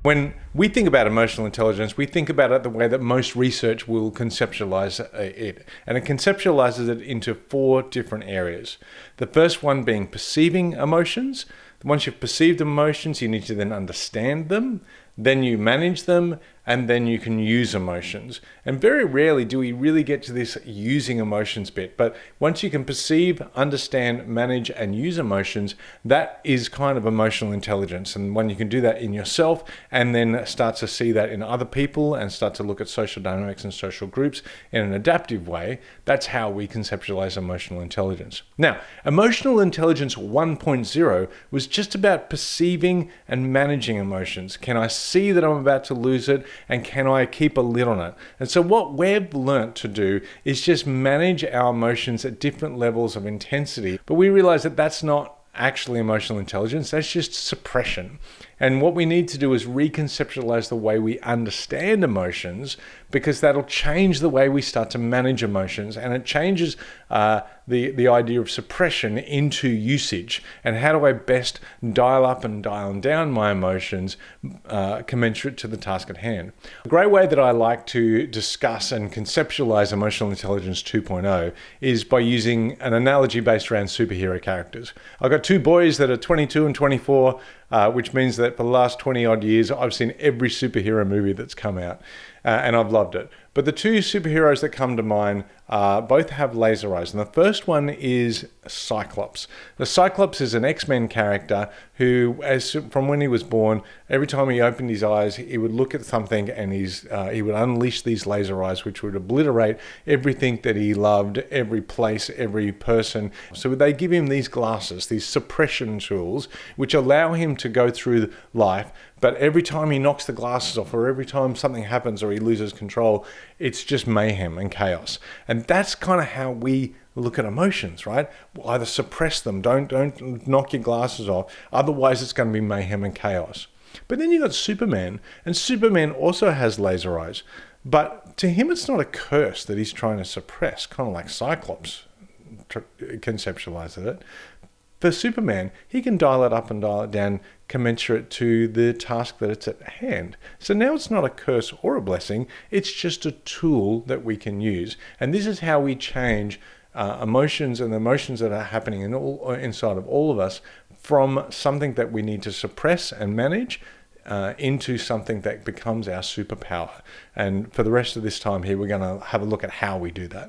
When we think about emotional intelligence, we think about it the way that most research will conceptualize it. And it conceptualizes it into 4 different areas. The first one being perceiving emotions. Once you've perceived emotions, you need to then understand them, then you manage them, and then you can use emotions. And very rarely do we really get to this using emotions bit. But once you can perceive, understand, manage, and use emotions, that is kind of emotional intelligence. And when you can do that in yourself and then start to see that in other people and start to look at social dynamics and social groups in an adaptive way, that's how we conceptualize emotional intelligence. Now, emotional intelligence 1.0 was just about perceiving and managing emotions. Can I see that I'm about to lose it? And can I keep a lid on it? And so what we've learnt to do is just manage our emotions at different levels of intensity. But we realize that that's not actually emotional intelligence, that's just suppression. And what we need to do is reconceptualize the way we understand emotions, because that'll change the way we start to manage emotions, and it changes the idea of suppression into usage. And how do I best dial up and dial down my emotions commensurate to the task at hand? A great way that I like to discuss and conceptualize emotional intelligence 2.0 is by using an analogy based around superhero characters. I've got 2 boys that are 22 and 24, which means that for the last 20 odd years, I've seen every superhero movie that's come out, and I've loved it. But the 2 superheroes that come to mind both have laser eyes. And the first one is Cyclops. The Cyclops is an X-Men character who, from when he was born, every time he opened his eyes, he would look at something and he would unleash these laser eyes, which would obliterate everything that he loved, every place, every person. So they give him these glasses, these suppression tools, which allow him to go through life. But every time he knocks the glasses off, or every time something happens or he loses control, it's just mayhem and chaos. And that's kind of how we look at emotions, right? Either suppress them, don't knock your glasses off, otherwise it's going to be mayhem and chaos. But then you've got Superman, and Superman also has laser eyes. But to him, it's not a curse that he's trying to suppress, kind of like Cyclops conceptualizes it. For Superman, he can dial it up and dial it down commensurate to the task that it's at hand. So now it's not a curse or a blessing, it's just a tool that we can use. And this is how we change emotions and the emotions that are happening inside of all of us from something that we need to suppress and manage into something that becomes our superpower. And for the rest of this time here, we're going to have a look at how we do that.